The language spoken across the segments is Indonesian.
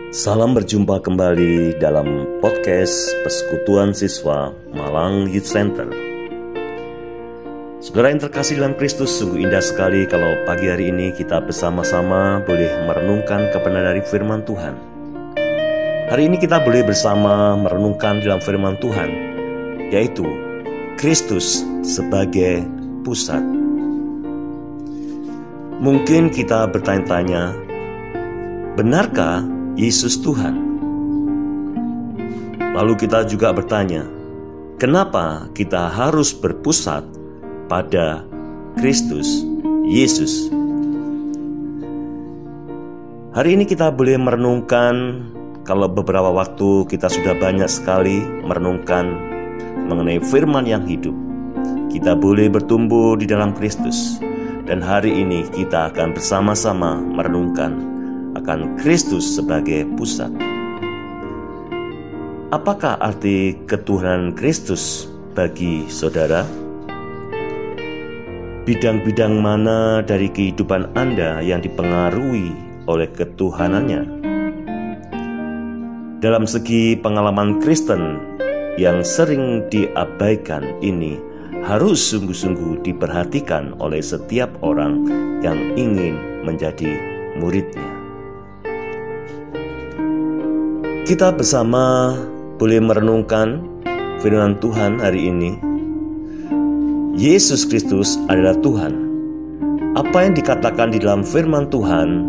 Salam berjumpa kembali dalam podcast Persekutuan Siswa Malang Youth Center. Saudara yang terkasih dalam Kristus, sungguh indah sekali kalau pagi hari ini kita bersama-sama boleh merenungkan kebenaran dari firman Tuhan. Hari ini kita boleh bersama merenungkan dalam firman Tuhan, yaitu Kristus sebagai pusat. Mungkin kita bertanya-tanya, benarkah Yesus Tuhan? Lalu kita juga bertanya, kenapa kita harus berpusat pada Kristus Yesus? Hari ini kita boleh merenungkan, kalau beberapa waktu kita sudah banyak sekali merenungkan mengenai firman yang hidup. Kita boleh bertumbuh di dalam Kristus. Dan hari ini kita akan bersama-sama merenungkan akan Kristus sebagai pusat. Apakah arti ketuhanan Kristus bagi saudara? Bidang-bidang mana dari kehidupan Anda yang dipengaruhi oleh ketuhanannya? Dalam segi pengalaman Kristen yang sering diabaikan ini harus sungguh-sungguh diperhatikan oleh setiap orang yang ingin menjadi muridnya. Kita bersama boleh merenungkan firman Tuhan hari ini. Yesus Kristus adalah Tuhan. Apa yang dikatakan di dalam firman Tuhan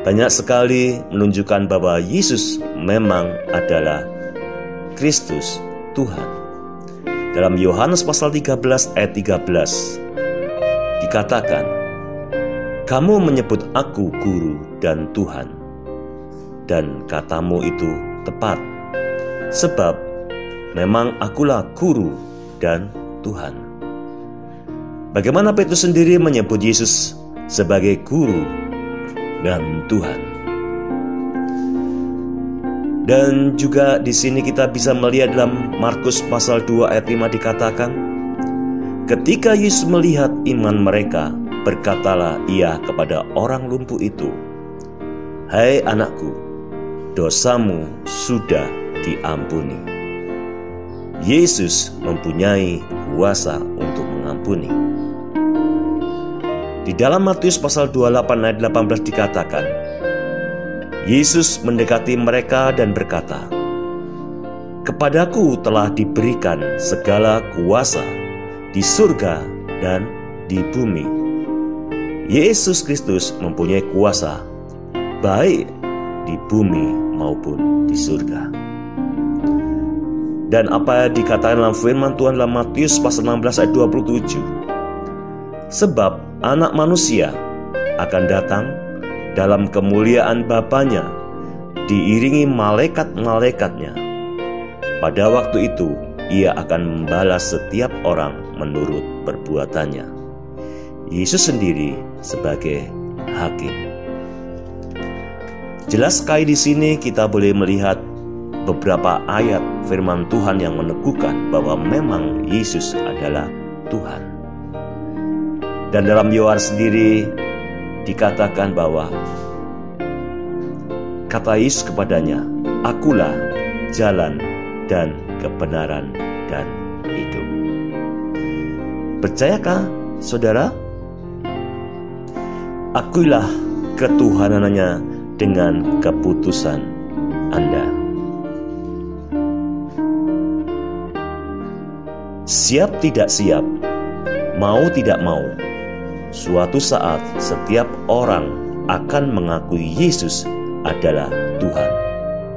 banyak sekali menunjukkan bahwa Yesus memang adalah Kristus Tuhan. Dalam Yohanes pasal 13 ayat 13 dikatakan, "Kamu menyebut aku guru dan Tuhan, dan katamu itu tepat, sebab memang akulah guru dan Tuhan." Bagaimana Petrus sendiri menyebut Yesus sebagai guru dan Tuhan? Dan juga di sini kita bisa melihat dalam Markus pasal 2 ayat 5 dikatakan, ketika Yesus melihat iman mereka, berkatalah ia kepada orang lumpuh itu, "Hai anakku, dosamu sudah diampuni." Yesus mempunyai kuasa untuk mengampuni. Di dalam Matius pasal 28 ayat 18 dikatakan, Yesus mendekati mereka dan berkata, "Kepadaku telah diberikan segala kuasa di surga dan di bumi." Yesus Kristus mempunyai kuasa baik di bumi maupun di surga. Dan apa yang dikatakan dalam firman Tuhan dalam Matius pasal 16 ayat 27, "Sebab anak manusia akan datang dalam kemuliaan Bapanya, diiringi malaikat-malaikatnya. Pada waktu itu, ia akan membalas setiap orang menurut perbuatannya." Yesus sendiri sebagai hakim. Jelas sekali di sini kita boleh melihat beberapa ayat firman Tuhan yang meneguhkan bahwa memang Yesus adalah Tuhan. Dan dalam Yohanes sendiri dikatakan bahwa kata Yesus kepadanya, "Akulah jalan dan kebenaran dan hidup." Percayakah saudara? Akuilah ketuhanannya dengan keputusan Anda. Siap tidak siap, mau tidak mau, suatu saat setiap orang akan mengakui Yesus adalah Tuhan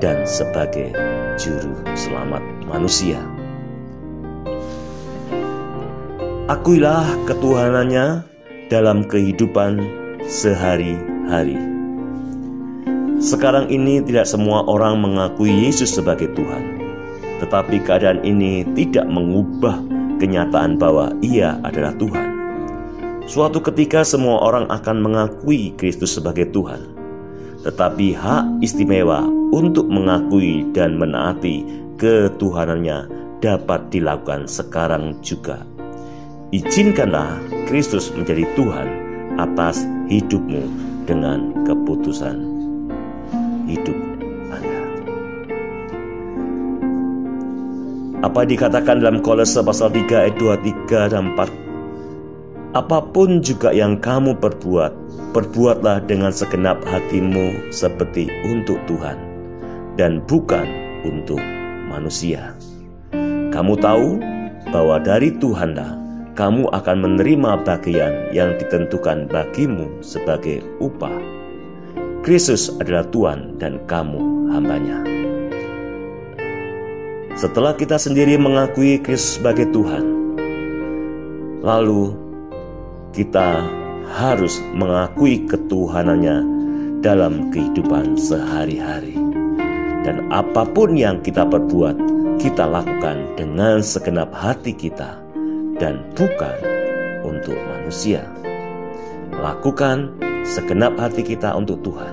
dan sebagai juru selamat manusia. Akuilah ketuhanannya dalam kehidupan sehari-hari. Sekarang ini tidak semua orang mengakui Yesus sebagai Tuhan, tetapi keadaan ini tidak mengubah kenyataan bahwa Ia adalah Tuhan. Suatu ketika semua orang akan mengakui Kristus sebagai Tuhan, tetapi hak istimewa untuk mengakui dan menaati ketuhanannya dapat dilakukan sekarang juga. Izinkanlah Kristus menjadi Tuhan atas hidupmu dengan keputusan hidup Anda. Apa dikatakan dalam Kolose pasal 3 ayat 23 dan 4? Apapun juga yang kamu perbuat, perbuatlah dengan segenap hatimu seperti untuk Tuhan dan bukan untuk manusia. Kamu tahu bahwa dari Tuhanlah kamu akan menerima bagian yang ditentukan bagimu sebagai upah. Kristus adalah Tuhan dan kamu hambanya. Setelah kita sendiri mengakui Kristus sebagai Tuhan, lalu kita harus mengakui ketuhanannya dalam kehidupan sehari-hari. Dan apapun yang kita perbuat, kita lakukan dengan segenap hati kita dan bukan untuk manusia. Lakukan segenap hati kita untuk Tuhan.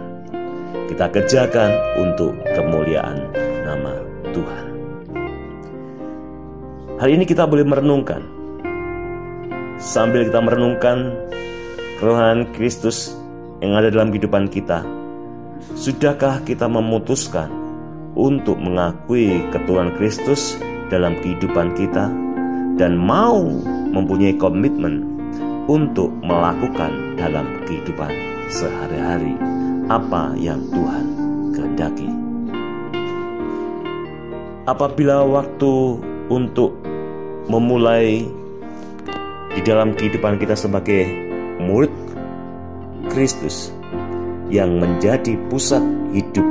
Kita kerjakan untuk kemuliaan nama Tuhan. Hari ini kita boleh merenungkan. Sambil kita merenungkan kerohanian Kristus yang ada dalam kehidupan kita, sudahkah kita memutuskan untuk mengakui ketuhanan Kristus dalam kehidupan kita dan mau mempunyai komitmen untuk melakukan dalam kehidupan sehari-hari apa yang Tuhan kehendaki? Apabila waktu untuk memulai di dalam kehidupan kita sebagai murid Kristus yang menjadi pusat hidup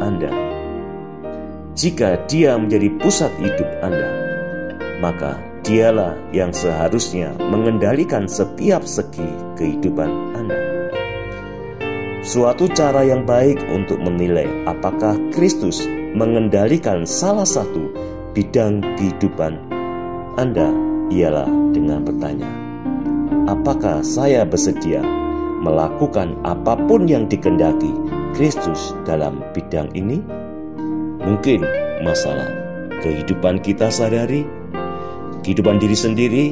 Anda, jika Dia menjadi pusat hidup Anda, maka Dialah yang seharusnya mengendalikan setiap segi kehidupan Anda. Suatu cara yang baik untuk menilai apakah Kristus mengendalikan salah satu bidang kehidupan Anda ialah dengan bertanya, apakah saya bersedia melakukan apapun yang dikehendaki Kristus dalam bidang ini? Mungkin masalah kehidupan kita sehari-hari, kehidupan diri sendiri,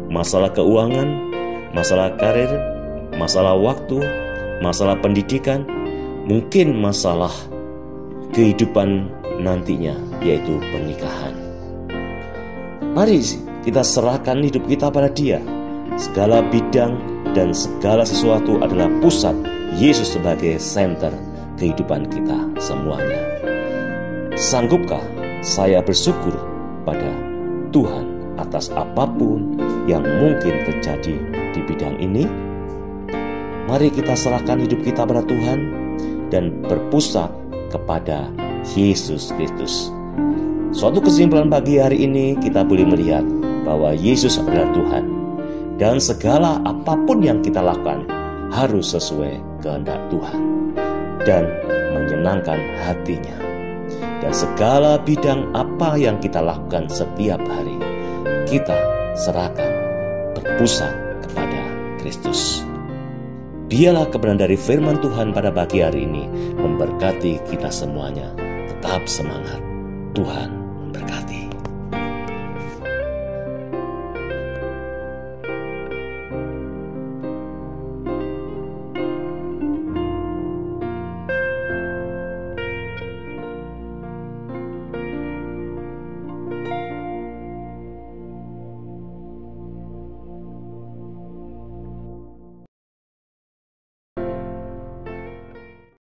masalah keuangan, masalah karir, masalah waktu, masalah pendidikan, mungkin masalah kehidupan nantinya, yaitu pernikahan. Mari kita serahkan hidup kita pada Dia. Segala bidang dan segala sesuatu adalah pusat Yesus sebagai center kehidupan kita semuanya. Sanggupkah saya bersyukur pada Tuhan atas apapun yang mungkin terjadi di bidang ini? Mari kita serahkan hidup kita pada Tuhan dan berpusat kepada Yesus Kristus. Suatu kesimpulan pagi hari ini kita boleh melihat bahwa Yesus adalah Tuhan, dan segala apapun yang kita lakukan harus sesuai kehendak Tuhan dan menyenangkan hatinya. Dan segala bidang apa yang kita lakukan setiap hari, kita serahkan berpusat kepada Kristus. Biarlah kebenaran dari firman Tuhan pada pagi hari ini memberkati kita semuanya. Tetap semangat. Tuhan memberkati.